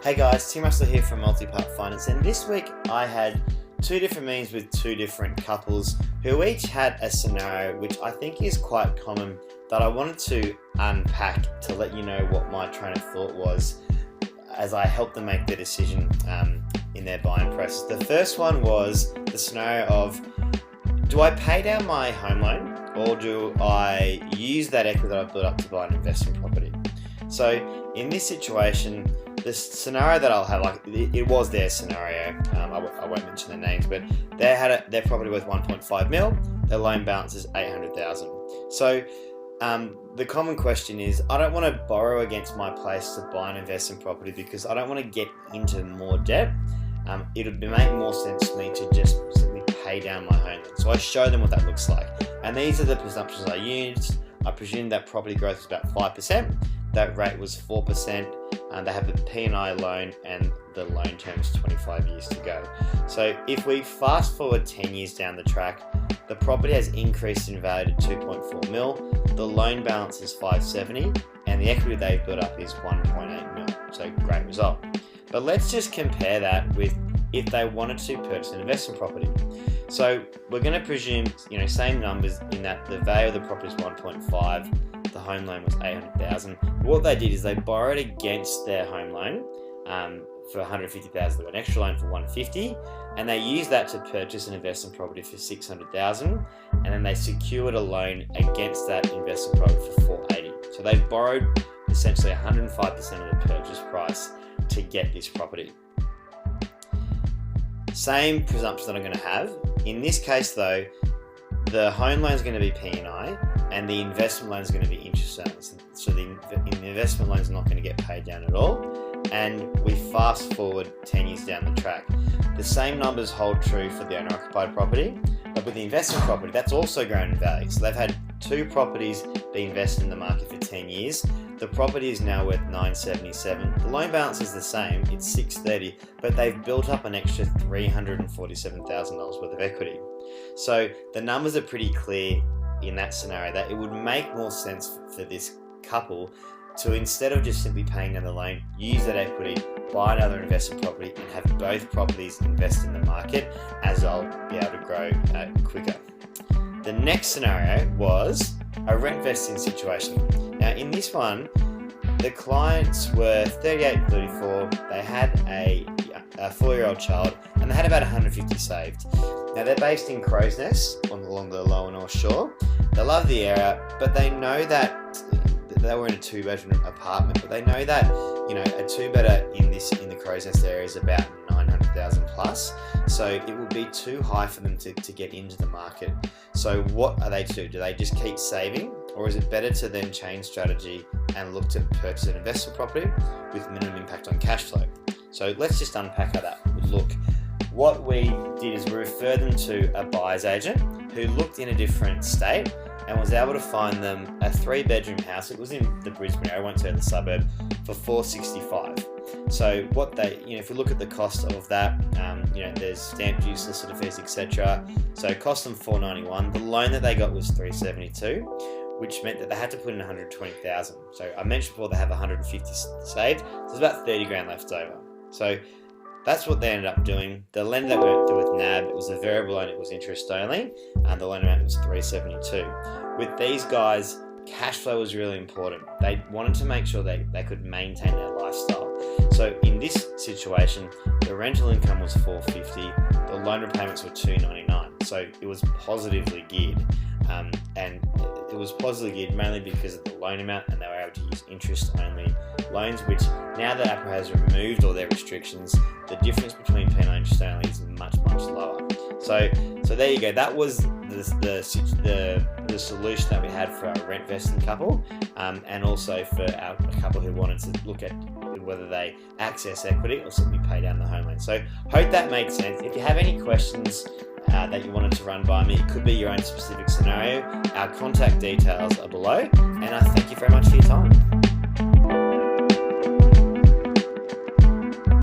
Hey guys, Tim Russell here from Multipart Finance, and this week I had two different meetings with two different couples who each had a scenario which I think is quite common that I wanted to unpack to let you know what my train of thought was as I helped them make their decision in their buying process. The first one was the scenario of, do I pay down my home loan or do I use that equity that I've built up to buy an investment property? So in this situation, the scenario that I'll have, like it was their scenario, I won't mention their names, but they had their property worth 1.5 mil, their loan balance is 800,000. So the common question is, I don't want to borrow against my place to buy an investment property because I don't want to get into more debt. It would make more sense to me to just simply pay down my home loan. So I show them what that looks like. And these are the presumptions I used. I presumed that property growth is about 5%. That rate was 4%. They have a P&I loan and the loan term is 25 years to go. So if we fast forward 10 years down the track, the property has increased in value to 2.4 mil, the loan balance is 570, and the equity they've built up is 1.8 mil. So great result. But let's just compare that with if they wanted to purchase an investment property. So we're going to presume, same numbers in that the value of the property is 1.5, the home loan was 800,000. What they did is they borrowed against their home loan for 150,000. They got an extra loan for 150, and they used that to purchase an investment property for 600,000, and then they secured a loan against that investment property for 480. So they borrowed essentially 105% of the purchase price to get this property. Same presumption that I'm going to have. In this case though, the home loan is going to be P&I and the investment loan is going to be interest earned. So the investment loan is not going to get paid down at all. And we fast forward 10 years down the track. The same numbers hold true for the owner-occupied property, but with the investment property, that's also grown in value. So they've had two properties be invested in the market for 10 years. The property is now worth 977. The loan balance is the same, it's 630, but they've built up an extra $347,000 worth of equity. So the numbers are pretty clear in that scenario that it would make more sense for this couple to, instead of just simply paying down the loan, use that equity, buy another investment property and have both properties invest in the market, as they'll be able to grow quicker. The next scenario was a rent vesting situation. Now in this one, the clients were 38 and 34, they had a 4-year-old child, and they had about 150 saved. Now they're based in Crow's Nest along the Lower North Shore. They love the area, but they know that they were in a 2-bedroom apartment, but they know that a 2-bedder in the Crow's Nest area is about 900,000 plus. So it would be too high for them to get into the market. So what are they to do? Do they just keep saving, or is it better to then change strategy and look to purchase an investment property with minimum impact on cash flow? So let's just unpack how that would look. What we did is we referred them to a buyer's agent who looked in a different state and was able to find them a 3-bedroom house. It was in the Brisbane area, I won't say the suburb, for 465. So what they, if we look at the cost of that, there's stamp duty, solicitor fees, etc. So it cost them 491. The loan that they got was 372, which meant that they had to put in 120,000. So I mentioned before they have 150 saved. So there's about 30 grand left over. So that's what they ended up doing. The lender that we went with NAB, it was a variable loan, it was interest only, and the loan amount was 372. With these guys, cash flow was really important. They wanted to make sure they could maintain their lifestyle. So in this situation, the rental income was 450, the loan repayments were 299. So it was positively geared. And it was positively geared mainly because of the loan amount, and they were able to use interest-only loans, which now that APRA has removed all their restrictions, the difference between P&I and interest-only is much, much lower. So there you go. That was the solution that we had for our rent vesting couple, and also for our couple who wanted to look at whether they access equity or simply pay down the home loan. So hope that makes sense. If you have any questions that you wanted to run by me, it could be your own specific scenario, our contact details are below, and I thank you very much for your time.